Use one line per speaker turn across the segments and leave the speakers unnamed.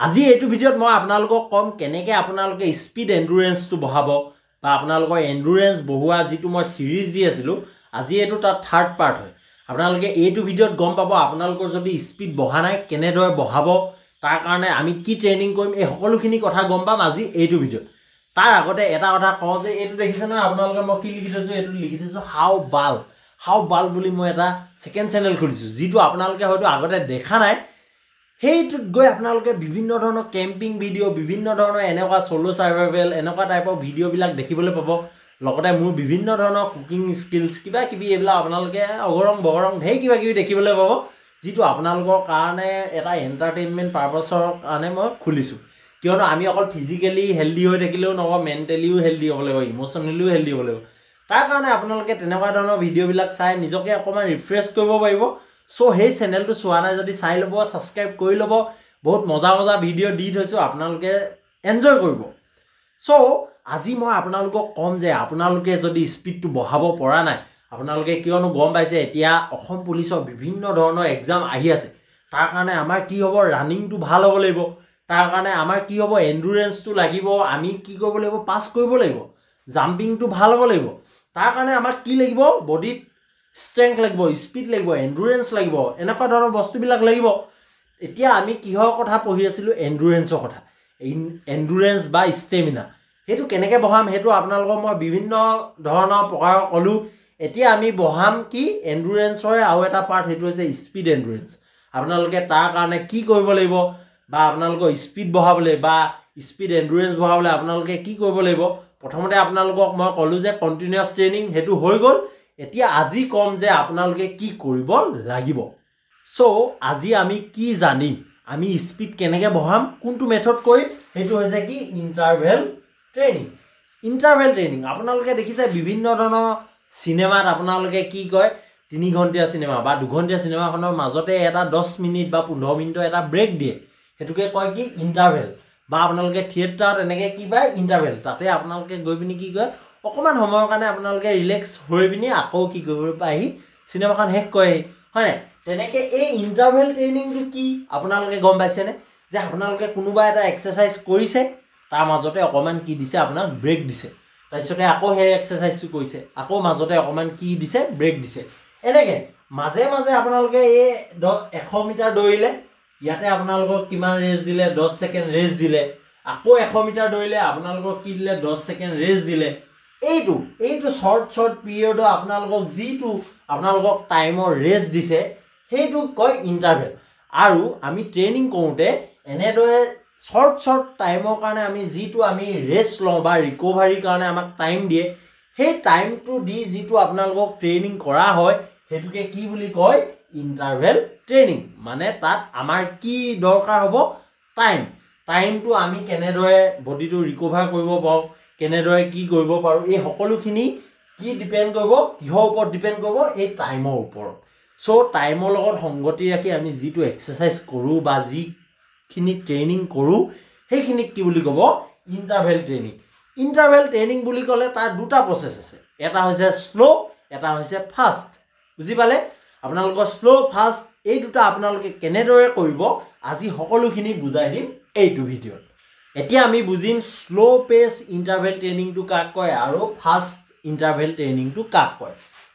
আজি এইটো ভিডিঅ'ত মই আপোনালোকক কম কেনেকৈ আপোনালোকে স্পীড এণ্ডুৰেঞ্চটো বঢ়াব বা আপোনালোকৰ এণ্ডুৰেঞ্চ বঢ়োৱা যিটো মই সিৰিজ দি আছিলোঁ আজি এইটো তাত থাৰ্ড পাৰ্ট হয় আপোনালোকে এইটো ভিডিঅ'ত গম পাব আপোনালোকৰ যদি স্পীড বঢ়া নাই কেনেদৰে বঢ়াব তাৰ কাৰণে আমি কি ট্ৰেইনিং কৰিম এই সকলোখিনি কথা গম পাম আজি এইটো ভিডিঅ'ত তাৰ আগতে এটা কথা কওঁ যে এইটো দেখিছে নহয় আপোনালোকে মই কি লিখি থৈছোঁ এইটো লিখি থৈছোঁ হাউ বাল বুলি মই এটা সেকেন্ড চেনেল খুলিছোঁ যিটো আপোনালোকে হয়তো আগতে দেখা নাই সেইটোত গৈ আপোনালোকে বিভিন্ন ধৰণৰ কেম্পিং ভিডিঅ' বিভিন্ন ধৰণৰ এনেকুৱা সোলো সাৰ্ভাইভেল এনেকুৱা টাইপৰ ভিডিঅ'বিলাক দেখিবলৈ পাব লগতে মোৰ বিভিন্ন ধৰণৰ কুকিং স্কিলছ কিবা কিবি এইবিলাক আপোনালোকে অগৰং বগৰং ঢেৰ কিবা কিবি দেখিবলৈ পাব যিটো আপোনালোকৰ কাৰণে এটা এণ্টাৰটেইনমেণ্ট পাৰপাছৰ কাৰণে মই খুলিছোঁ কিয়নো আমি অকল ফিজিকেলি হেল্ডি হৈ থাকিলেও নহ'ব মেণ্টেলিও হেল্ডি হ'ব লাগিব ইম'চনেলিও হেল্ডি হ'ব লাগিব তাৰ কাৰণে আপোনালোকে তেনেকুৱা ধৰণৰ ভিডিঅ'বিলাক চাই নিজকে অকণমান ৰিফ্ৰেছ কৰিব পাৰিব সো সেই চেনেলটো চোৱা নাই যদি চাই ল'ব সাবস্ক্ৰাইব কৰি ল'ব বহুত মজা ভিডিঅ' দি থৈছোঁ আপোনালোকে এনজয় কৰিব সো আজি মই আপোনালোকক কম যে আপোনালোকে যদি স্পীডটো বঢ়াব পৰা নাই আপোনালোকে কিয়নো গম পাইছে এতিয়া অসম পুলিচৰ বিভিন্ন ধৰণৰ এক্সাম আহি আছে তাৰ কাৰণে আমাৰ কি হ'ব ৰানিংটো ভাল হ'ব লাগিব তাৰ কাৰণে আমাৰ কি হ'ব এণ্ডুৰেঞ্চটো লাগিব আমি কি কৰিব লাগিব পাছ কৰিব লাগিব জাম্পিংটো ভাল হ'ব লাগিব তাৰ কাৰণে আমাক কি লাগিব বডিত ষ্ট্ৰেংথ লাগিব স্পীড লাগিব এণ্ডুৰেঞ্চ লাগিব এনেকুৱা ধৰণৰ বস্তুবিলাক লাগিব এতিয়া আমি কিহৰ কথা পঢ়ি আছিলোঁ এণ্ডুৰেঞ্চৰ কথা এণ্ডুৰেঞ্চ বা ষ্টেমিনা সেইটো কেনেকৈ বঢ়াম সেইটো আপোনালোকক মই বিভিন্ন ধৰণৰ প্ৰকাৰ ক'লোঁ এতিয়া আমি বঢ়াম কি এণ্ডুৰেঞ্চৰ আৰু এটা পাৰ্ট সেইটো হৈছে স্পীড এণ্ডুৰেঞ্চ আপোনালোকে তাৰ কাৰণে কি কৰিব লাগিব বা আপোনালোকৰ স্পীড বঢ়াবলৈ বা স্পীড এণ্ডুৰেঞ্চ বঢ়াবলৈ আপোনালোকে কি কৰিব লাগিব প্ৰথমতে আপোনালোকক মই ক'লোঁ যে কণ্টিনিউৱাছ ট্ৰেইনিং সেইটো হৈ গ'ল এতিয়া আজি কম যে আপোনালোকে কি কৰিব লাগিব সো আজি আমি কি জানিম আমি স্পীড কেনেকৈ বঢ়াম কোনটো মেথড কৰিম সেইটো হৈছে কি ইণ্টাৰভেল ট্ৰেইনিং আপোনালোকে দেখিছে বিভিন্ন ধৰণৰ চিনেমাত আপোনালোকে কি কয় 3 ঘণ্টীয়া চিনেমা বা 2 ঘণ্টীয়া চিনেমাখনৰ মাজতে এটা 10 মিনিট বা 15 মিনিটৰ এটা ব্ৰেক দিয়ে সেইটোকে কয় কি ইণ্টাৰভেল বা আপোনালোকে থিয়েটাৰত এনেকৈ কি পায় ইণ্টাৰভেল তাতে আপোনালোকে গৈ পিনি কি কয় অকণমান সময়ৰ কাৰণে আপোনালোকে ৰিলেক্স হৈ পিনি আকৌ কি কৰিব পাৰি চিনেমাখন শেষ কৰে হয় তেনেকৈ এই ইণ্টাৰভেল ট্ৰেইনিংটো কি আপোনালোকে গম পাইছেনে যে আপোনালোকে কোনোবা এটা এক্সাৰচাইজ কৰিছে তাৰ মাজতে অকণমান কি দিছে আপোনাক ব্ৰেক দিছে তাৰপিছতে আকৌ সেই এক্সাৰচাইজটো কৰিছে আকৌ মাজতে অকণমান কি দিছে ব্ৰেক দিছে এনেকৈ মাজে আপোনালোকে এই 100 মিটাৰ দৌৰিলে ইয়াতে আপোনালোকক কিমান ৰেষ্ট দিলে 10 ছেকেণ্ড ৰেষ্ট দিলে আকৌ 100 মিটাৰ দৌৰিলে আপোনালোকক কি দিলে 10 ছেকেণ্ড ৰেষ্ট দিলে এইটো শৰ্ট পিৰিয়ডত আপোনালোকক যিটো আপোনালোকক টাইমৰ ৰেষ্ট দিছে সেইটো কয় ইণ্টাৰভেল আৰু আমি ট্ৰেইনিং কৰোঁতে এনেদৰে শৰ্ট টাইমৰ কাৰণে আমি যিটো আমি ৰেষ্ট লওঁ বা ৰিকভাৰীৰ কাৰণে আমাক টাইম দিয়ে সেই টাইমটো দি যিটো আপোনালোকক ট্ৰেইনিং কৰা হয় সেইটোকে কি বুলি কয় ইণ্টাৰভেল ট্ৰেইনিং মানে তাত আমাৰ কি দৰকাৰ হ'ব টাইমটো আমি কেনেদৰে বডিটো ৰিকভাৰ কৰিব পাৰোঁ কেনেদৰে কি কৰিব পাৰোঁ এই সকলোখিনি কি ডিপেণ্ড কৰিব কিহৰ ওপৰত ডিপেণ্ড কৰিব এই টাইমৰ ওপৰত সো টাইমৰ লগত সংগতি ৰাখি আমি যিটো এক্সাৰচাইজ কৰোঁ বা যিখিনি ট্ৰেইনিং কৰোঁ সেইখিনিক কি বুলি ক'ব ইণ্টাৰভেল ট্ৰেইনিং বুলি ক'লে তাৰ দুটা প্ৰচেছ আছে এটা হৈছে শ্ল' এটা হৈছে ফাষ্ট বুজি পালে আপোনালোকৰ শ্ল' ফাষ্ট এই দুটা আপোনালোকে কেনেদৰে কৰিব আজি সকলোখিনি বুজাই দিম এইটো ভিডিঅ'ত এতিয়া আমি বুজিম শ্ল' পেচ ইণ্টাৰভেল ট্ৰেইনিংটো কাক কয় আৰু ফাষ্ট ইণ্টাৰভেল ট্ৰেইনিংটো কাক কয়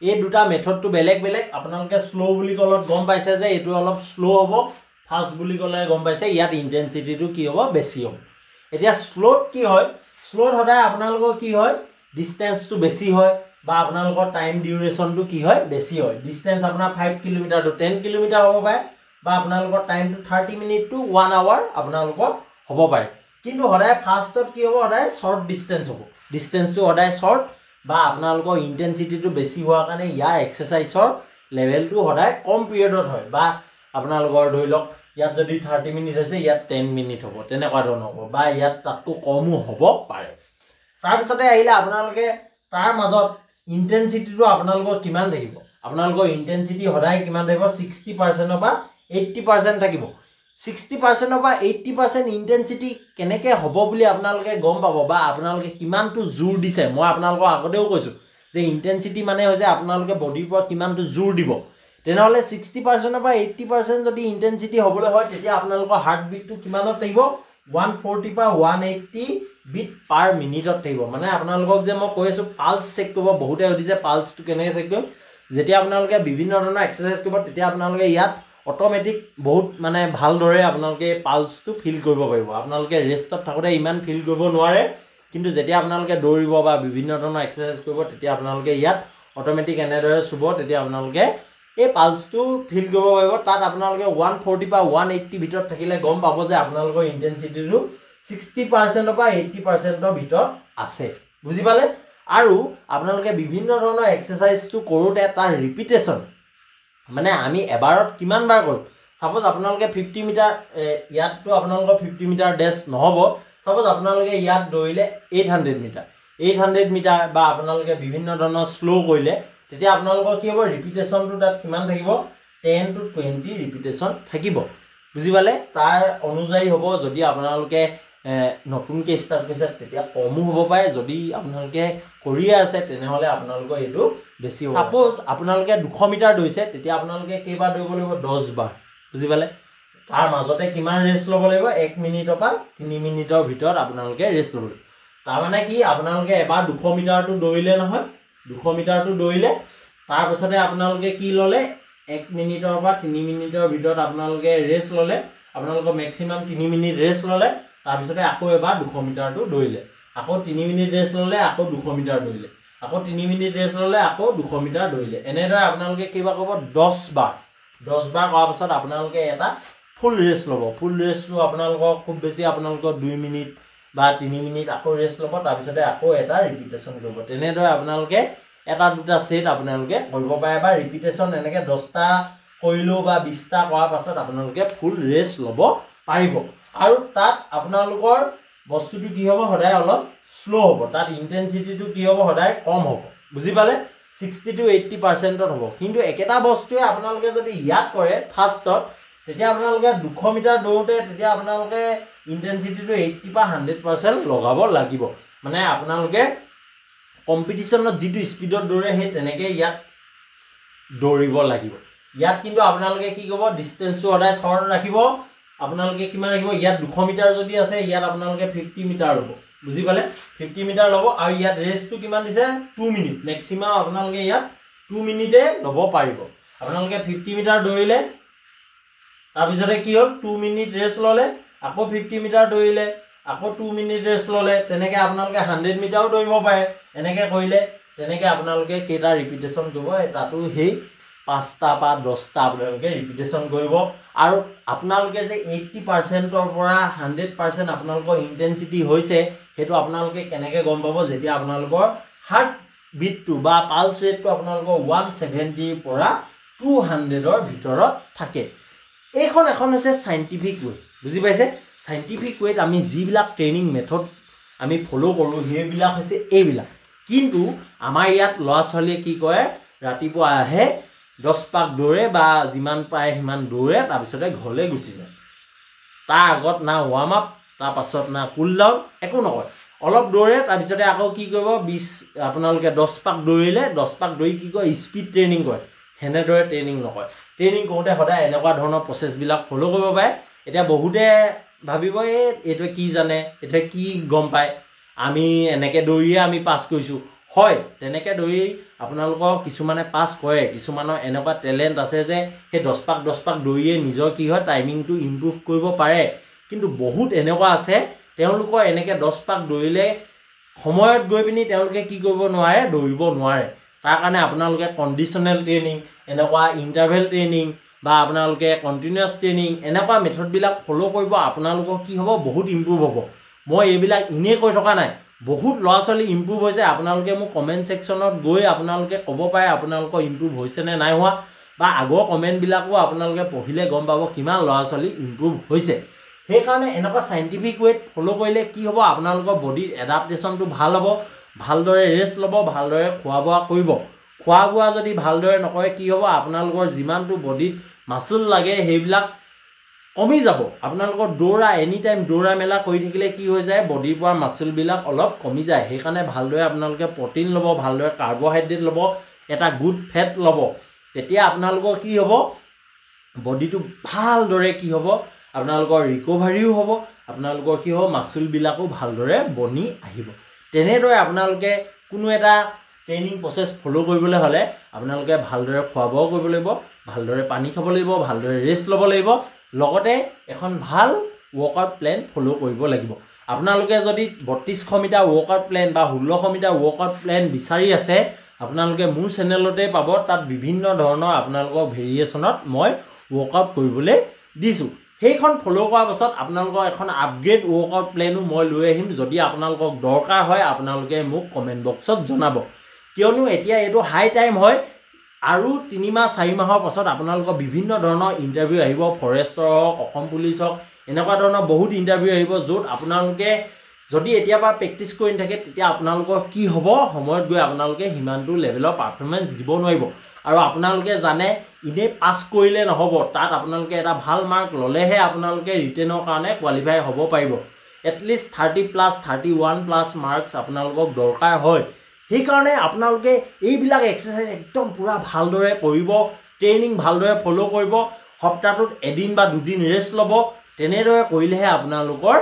এই দুটা মেথডটো বেলেগ আপোনালোকে শ্ল' বুলি ক'লত গম পাইছে যে এইটো অলপ শ্ল' হ'ব ফাষ্ট বুলি ক'লে গম পাইছে ইয়াত ইণ্টেনচিটিটো কি হ'ব বেছি হ'ব এতিয়া শ্ল'ত কি হয় শ্ল'ত সদায় আপোনালোকৰ কি হয় ডিষ্টেঞ্চটো বেছি হয় বা আপোনালোকৰ টাইম ডিউৰেশ্যনটো কি হয় বেছি হয় ডিষ্টেঞ্চ আপোনাৰ 5 কিলোমিটাৰটো 10 কিলোমিটাৰ হ'ব পাৰে বা আপোনালোকৰ টাইমটো 30 মিনিট টু 1 আৱাৰ আপোনালোকৰ হ'ব পাৰে কিন্তু সদায় ফাৰ্ষ্টত কি হ'ব সদায় শ্বৰ্ট ডিষ্টেঞ্চ হ'ব ডিষ্টেঞ্চটো সদায় শ্বৰ্ট বা আপোনালোকৰ ইণ্টেনচিটিটো বেছি হোৱাৰ কাৰণে ইয়াৰ এক্সাৰচাইজৰ লেভেলটো সদায় কম পিৰিয়ডত হয় বা আপোনালোকৰ ধৰি লওক ইয়াত যদি 30 মিনিট হৈছে ইয়াত 10 মিনিট হ'ব তেনেকুৱা ধৰণৰ হ'ব বা ইয়াত তাতকৈ কমো হ'ব পাৰে তাৰপিছতে আহিলে আপোনালোকে তাৰ মাজত ইণ্টেনচিটিটো আপোনালোকৰ কিমান থাকিব আপোনালোকৰ ইণ্টেনচিটি সদায় কিমান থাকিব 60% বা 80% থাকিব 60% বা 80% ইণ্টেনচিটি কেনেকৈ হ'ব বুলি আপোনালোকে গম পাব বা আপোনালোকে কিমানটো জোৰ দিছে মই আপোনালোকক আগতেও কৈছোঁ যে ইণ্টেনচিটি মানে হৈছে আপোনালোকে বডিৰ পৰা কিমানটো জোৰ দিব তেনেহ'লে 60% বা 80% যদি ইণ্টেনচিটি হ'বলৈ হয় তেতিয়া আপোনালোকৰ হাৰ্ট বিটটো কিমানত থাকিব 140 বা 180 বিট পাৰ মিনিটত থাকিব মানে আপোনালোকক যে মই কৈ আছোঁ পালছ চেক কৰিব বহুতে সুধিছে পালছটো কেনেকৈ চেক কৰিম যেতিয়া আপোনালোকে বিভিন্ন ধৰণৰ এক্সাৰচাইজ কৰিব তেতিয়া আপোনালোকে ইয়াত অট'মেটিক বহুত মানে ভালদৰে আপোনালোকে পালছটো ফিল কৰিব পাৰিব আপোনালোকে ৰেষ্টত থাকোঁতে ইমান ফিল কৰিব নোৱাৰে কিন্তু যেতিয়া আপোনালোকে দৌৰিব বা বিভিন্ন ধৰণৰ এক্সাৰচাইজ কৰিব তেতিয়া আপোনালোকে ইয়াত অট'মেটিক এনেদৰে চুব তেতিয়া আপোনালোকে এই পালছটো ফিল কৰিব পাৰিব তাত আপোনালোকে 140 বা 180 ভিতৰত থাকিলে গম পাব যে আপোনালোকৰ ইণ্টেনচিটিটো 60% বা 80%ৰ ভিতৰত আছে বুজি পালে আৰু আপোনালোকে বিভিন্ন ধৰণৰ এক্সাৰচাইজটো কৰোঁতে তাৰ ৰিপিটেশ্যন মানে আমি এবাৰত কিমান বাৰ কৰিম সাপোজ আপোনালোকে 50 মিটাৰ ইয়াতটো আপোনালোকৰ 50 মিটাৰ ডেছ নহ'ব সাপোজ আপোনালোকে ইয়াত দৌৰিলে 800 মিটাৰ বা আপোনালোকে বিভিন্ন ধৰণৰ স্লো কৰিলে তেতিয়া আপোনালোকৰ কি হ'ব ৰিপিটেশ্যনটো তাত কিমান থাকিব 10 to 20 ৰিপিটেশ্যন থাকিব বুজি পালে তাৰ অনুযায়ী হ'ব যদি আপোনালোকে নতুনকৈ ষ্টাৰ্ট কৰিছে তেতিয়া কমো হ'ব পাৰে যদি আপোনালোকে কৰিয়ে আছে তেনেহ'লে আপোনালোকৰ এইটো বেছি হ'ব সাপোজ আপোনালোকে 200 মিটাৰ দৌৰিছে তেতিয়া আপোনালোকে কেইবাৰ দৌৰিব লাগিব 10 বাৰ বুজি পালে তাৰ মাজতে কিমান ৰেষ্ট ল'ব লাগিব 1 মিনিটৰ পৰা 3 মিনিটৰ ভিতৰত আপোনালোকে ৰেষ্ট ল'ব লাগিব তাৰমানে কি আপোনালোকে এবাৰ 200 মিটাৰটো দৌৰিলে নহয় 200 মিটাৰটো দৌৰিলে তাৰপিছতে আপোনালোকে কি ল'লে 1 মিনিটৰ পৰা 3 মিনিটৰ ভিতৰত আপোনালোকে ৰেষ্ট ল'লে আপোনালোকৰ মেক্সিমাম 3 মিনিট ৰেষ্ট ল'লে তাৰপিছতে আকৌ এবাৰ 200 মিটাৰটো দৌৰিলে আকৌ 3 মিনিট ৰেষ্ট ল'লে আকৌ 200 মিটাৰ দৌৰিলে আকৌ 3 মিনিট ৰেষ্ট ল'লে আকৌ 200 মিটাৰ দৌৰিলে এনেদৰে আপোনালোকে কিবা ক'ব 10 বাৰ কৰাৰ পাছত আপোনালোকে এটা ফুল ৰেষ্ট ল'ব ফুল ৰেষ্টটো আপোনালোকৰ খুব বেছি আপোনালোকৰ 2 মিনিট বা 3 মিনিট আকৌ ৰেষ্ট ল'ব তাৰপিছতে আকৌ এটা ৰিপিটেশ্যন কৰিব তেনেদৰে আপোনালোকে এটা দুটা সেট আপোনালোকে কৰিব পাৰে বা ৰিপিটেশ্যন এনেকৈ 10টা কৰিলেও বা 20টা কৰাৰ পাছত আপোনালোকে ফুল ৰেষ্ট ল'ব পাৰিব আৰু তাত আপোনালোকৰ বস্তুটো কি হ'ব সদায় অলপ স্লো হ'ব তাত ইণ্টেনচিটিটো কি হ'ব সদায় কম হ'ব বুজি পালে 60 to 80%ত হ'ব কিন্তু একেটা বস্তুৱে আপোনালোকে যদি ইয়াত কৰে ফাৰ্ষ্টত তেতিয়া আপোনালোকে 200 মিটাৰ দৌৰোতে তেতিয়া আপোনালোকে ইণ্টেনচিটিটো 80 বা 100% লগাব লাগিব মানে আপোনালোকে কম্পিটিশ্যনত যিটো স্পীডত দৌৰে সেই তেনেকৈ ইয়াত দৌৰিব লাগিব ইয়াত কিন্তু আপোনালোকে কি কৰিব ডিষ্টেঞ্চটো সদায় শ্বৰ্ট ৰাখিব আপোনালোকে কিমান ৰাখিব ইয়াত 200 মিটাৰ যদি আছে ইয়াত আপোনালোকে 50 মিটাৰ ল'ব বুজি পালে 50 মিটাৰ ল'ব আৰু ইয়াত ৰেষ্টটো কিমান দিছে 2 মিনিট মেক্সিমাম আপোনালোকে ইয়াত 2 মিনিটে ল'ব পাৰিব আপোনালোকে 50 মিটাৰ দৌৰিলে তাৰপিছতে কি হ'ল 2 মিনিট ৰেষ্ট ল'লে আকৌ 50 মিটাৰ দৌৰিলে আকৌ 2 মিনিট ৰেষ্ট ল'লে তেনেকৈ আপোনালোকে 100 মিটাৰো দৌৰিব পাৰে এনেকৈ কৰিলে তেনেকৈ আপোনালোকে কেইটা ৰিপিটেশ্যন কৰিব তাতো সেই 5টা বা 10টা আপোনালোকে ৰিপিটেশ্যন কৰিব আৰু আপোনালোকে যে 80%ৰ পৰা 100% আপোনালোকৰ ইণ্টেনচিটি হৈছে সেইটো আপোনালোকে কেনেকৈ গম পাব যেতিয়া আপোনালোকৰ হাৰ্ট বিটটো বা পালছ ৰেটটো আপোনালোকৰ 170ৰ পৰা 200ৰ ভিতৰত থাকে এইখন এখন হৈছে চাইণ্টিফিক ৱে বুজি পাইছে চাইণ্টিফিক ৱেত আমি যিবিলাক ট্ৰেইনিং মেথড আমি ফ'ল' কৰোঁ সেইবিলাক হৈছে এইবিলাক কিন্তু আমাৰ ইয়াত ল'ৰা ছোৱালীয়ে কি কৰে ৰাতিপুৱা আহে 10 পাক দৌৰে বা যিমান পায় সিমান দৌৰে তাৰপিছতে ঘৰলৈ গুচি যায় তাৰ আগত না ৱাৰ্ম আপ তাৰ পাছত না কুল ডাউন একো নকৰে অলপ দৌৰে তাৰপিছতে আকৌ কি কৰিব 20 আপোনালোকে 10 পাক দৌৰিলে 10 পাক দৌৰি কি কয় স্পীড ট্ৰেইনিং কৰে হেনেদৰে ট্ৰেইনিং নকৰে ট্ৰেইনিং কৰোঁতে সদায় এনেকুৱা ধৰণৰ প্ৰচেছবিলাক ফ'ল' কৰিব পাৰে এতিয়া বহুতে ভাবিব এইটোৱে কি জানে এইটোৱে কি গম পায় আমি এনেকৈ দৌৰিয়ে আমি পাছ কৰিছোঁ হয় তেনেকৈ দৌৰি আপোনালোকৰ কিছুমানে পাছ কৰে কিছুমানৰ এনেকুৱা টেলেণ্ট আছে যে সেই 10 পাক দৌৰিয়ে নিজৰ কি হয় টাইমিংটো ইম্প্ৰুভ কৰিব পাৰে কিন্তু বহুত এনেকুৱা আছে তেওঁলোকৰ এনেকৈ 10 পাক দৌৰিলে সময়ত গৈ পিনি তেওঁলোকে কি কৰিব নোৱাৰে দৌৰিব নোৱাৰে তাৰ কাৰণে আপোনালোকে কণ্ডিশ্যনেল ট্ৰেইনিং এনেকুৱা ইণ্টাৰভেল ট্ৰেইনিং বা আপোনালোকে কণ্টিনিউৱাছ ট্ৰেইনিং এনেকুৱা মেথডবিলাক ফ'ল' কৰিব আপোনালোকৰ কি হ'ব বহুত ইম্প্ৰুভ হ'ব মই এইবিলাক এনেই কৈ থকা নাই বহুত ল'ৰা ছোৱালী ইম্প্ৰুভ হৈছে আপোনালোকে মোক কমেণ্ট ছেকশ্যনত গৈ আপোনালোকে ক'ব পাৰে আপোনালোকৰ ইম্প্ৰুভ হৈছে নে নাই হোৱা বা আগৰ কমেণ্টবিলাকো আপোনালোকে পঢ়িলে গম পাব কিমান ল'ৰা ছোৱালী ইম্প্ৰুভ হৈছে সেইকাৰণে এনেকুৱা চাইণ্টিফিক ৱেত ফ'ল' কৰিলে কি হ'ব আপোনালোকৰ বডিৰ এডাপ্টেশ্যনটো ভাল হ'ব ভালদৰে ৰেষ্ট ল'ব ভালদৰে খোৱা বোৱা কৰিব খোৱা বোৱা যদি ভালদৰে নকৰে কি হ'ব আপোনালোকৰ যিমানটো বডিত মাচুল লাগে সেইবিলাক কমি যাব আপোনালোকৰ দৌৰা এনি টাইম দৌৰা মেলা কৰি থাকিলে কি হৈ যায় বডিৰ পৰা মাচুলবিলাক অলপ কমি যায় সেইকাৰণে ভালদৰে আপোনালোকে প্ৰটিন ল'ব ভালদৰে কাৰ্বহাইড্ৰেট ল'ব এটা গুড ফেট ল'ব তেতিয়া আপোনালোকৰ কি হ'ব বডিটো ভালদৰে কি হ'ব আপোনালোকৰ ৰিকভাৰীও হ'ব আপোনালোকৰ কি হ'ব মাসুলবিলাকো ভালদৰে বনি আহিব তেনেদৰে আপোনালোকে কোনো এটা ট্ৰেইনিং প্ৰসেছ ফলো কৰিবলৈ হ'লে আপোনালোকে ভালদৰে খোৱা বোৱা কৰিব লাগিব ভালদৰে পানী খাব লাগিব ভালদৰে ৰেষ্ট ল'ব লাগিব লগতে এখন ভাল ৱৰ্কআউট প্লেন ফলো কৰিব লাগিব আপোনালোকে যদি 3200 মিটাৰ ৱৰ্কআউট প্লেন বা 1600 মিটাৰ ৱৰ্কআউট প্লেন বিচাৰি আছে আপোনালোকে মোৰ চেনেলতে পাব তাত বিভিন্ন ধৰণৰ আপোনালোকৰ ভেৰিয়েচনত মই ৱৰ্কআউট কৰিবলৈ দিছো সেইখন ফলো কৰাৰ পাছত আপোনালোকৰ এখন আপগ্ৰেড ৱৰ্কআউট প্লেনো মই লৈ আহিম যদি আপোনালোকক দৰকাৰ হয় আপোনালোকে মোক কমেন্ট বক্সত জনাব কিয়নো এতিয়া এটো হাই টাইম হয় আৰু 3 মাহ 4 মাহৰ পাছত আপোনালোকৰ বিভিন্ন ধৰণৰ ইন্টাৰভিউ আহিব ফৰেষ্টৰ অসম পুলিচ এনেকুৱা ধৰণৰ বহুত ইন্টাৰভিউ আহিব য'ত আপোনালোকে যদি এতিয়াবা প্ৰেক্টিছ কৰি থাকে তেতিয়া আপোনালোকৰ কি হ'ব সময়ত গৈ আপোনালোকে হিমানটো লেভেলৰ পাৰফৰম্যান্স দিব নোৱাৰিব আৰু আপোনালোকে জানে ইনে পাস কৰিলে নহব তাত আপোনালোকে এটা ভাল মাৰ্ক ললেহে আপোনালোকে ৰিটেনৰ কাৰণে কোৱালিফাই হ'ব পাৰিব এটলিষ্ট 30 প্লাস 31 প্লাস মাৰ্কস আপোনালোকক দৰকাৰ হয় সেই কাৰণে আপোনালোকে এইবিলাক এক্সাৰসাইজ একদম পুৰা ভালদৰে কৰিব ট্ৰেইনিং ভালদৰে ফলো কৰিব সপ্তাহটোত এদিন বা দুদিন ৰেষ্ট ল'ব তেনেদৰে কৰিলেহে আপোনালোকৰ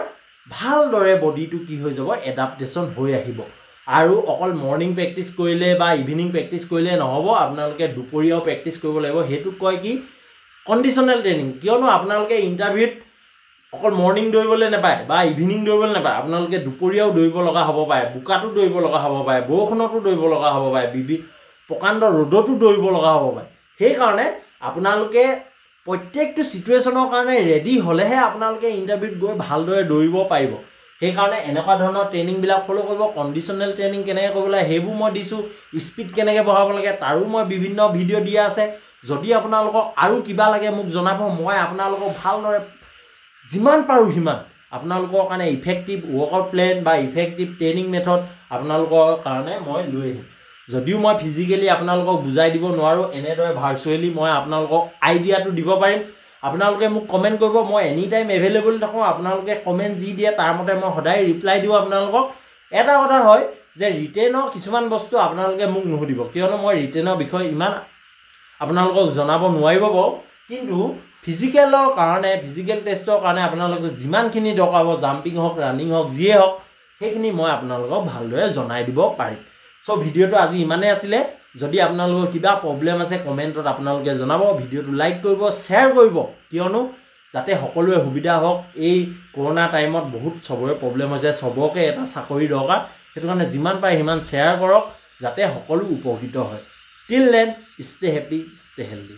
ভালদৰে বডিটো কি হৈ যাব এডাপ্টেশন হৈ আহিব আৰু অকল মৰ্নিং প্ৰেক্টিছ কৰিলে বা ইভিনিং প্ৰেক্টিছ কৰিলে নহব আপোনালোকে দুপৰীয়াও প্ৰেক্টিছ কৰিব লাগিব হেতু কয় কি কন্ডিশনাল ট্ৰেইনিং কিয়নো আপোনালোকে ইন্টাৰভিউত অকল মৰ্নিং দৌৰিবলৈ নাপায় বা ইভিনিং দৌৰিবলৈ নাপায় আপোনালোকে দুপৰীয়াও দৌৰিব লগা হ'ব পাৰে বুকাটো দৌৰিব লগা হ'ব পাৰে বৰষুণতো দৌৰিব লগা হ'ব পাৰে প্ৰকাণ্ড ৰ'দতো দৌৰিব লগা হ'ব পাৰে সেই কাৰণে আপোনালোকে প্ৰত্যেকটো সিচুৱেচনৰ কাৰণে ৰেডি হলেহে আপোনালোকে ইন্টাৰভিউত গৈ ভালদৰে দৌৰিব পাৰিব সেই কাৰণে এনেকুৱা ধৰণৰ ট্ৰেইনিং বিলাক ফলো কৰিব কন্ডিশনাল ট্ৰেইনিং কেনেকৈ কৰিব লাগে হেবু মই দিছো স্পিড কেনেকৈ বঢ়াব লাগে তাৰো মই বিভিন্ন ভিডিও দিয়া আছে যদি আপোনালোকক আৰু কিবা লাগে মোক জনাব মই আপোনালোকক ভালদৰে যিমান পাৰো হিমান আপোনালোকৰ কাৰণে ইফেক্টিভ ৱৰ্কআউট প্লেন বা ইফেক্টিভ ট্ৰেইনিং মেথড আপোনালোকৰ কাৰণে মই লৈ আহিম যদিও মই ফিজিক্যালি আপোনালোকক বুজাই দিব নোৱাৰো এনেদৰে ভাৰ্চুৱেলি মই আপোনালোকক আইডিয়াটো দিব পাৰিম আপোনালোকে মোক কমেন্ট কৰিব মই এনি টাইম এভেইলেবল থাকো আপোনালোকে কমেন্ট যি দিয়ে তাৰ মতে মই সদায় ৰিপ্লাই দিও আপোনালোকক এটা কথা হয় যে ৰিটেনৰ কিছুমান বস্তু আপোনালোকে মোক নুহুদিব কিয়নো মই ৰিটেনৰ বিষয় ইমান আপোনালোকক জনাব নোৱাৰিব কিন্তু ফিজিক্যালৰ কাৰণে ফিজিক্যাল টেষ্টৰ কাৰণে আপোনালোকক যিমানখিনি দৰকাৰ হ'ব জাম্পিং হওক ৰানিং হওক যিয়ে হওক সেইখিনি মই আপোনালোকক ভালদৰে জনাই দিব পাৰিম সো ভিডিওটো আজি ইমানে আছিলে যদি আপোনালোকৰ কিবা প্ৰবলেম আছে কমেন্টত আপোনালোকে জনাব ভিডিওটো লাইক কৰিব শেয়াৰ কৰিব কিয়নো যাতে সকলোৱে সুবিধা হওক এই কৰোনা টাইমত বহুত সবৰে প্ৰবলেম হৈছে সবকে এটা চাকৰি দৰকাৰ হেতু কাৰণে যিমান পায় হিমান শেয়াৰ কৰক যাতে সকলো উপকৃত হয় till then stay happy stay healthy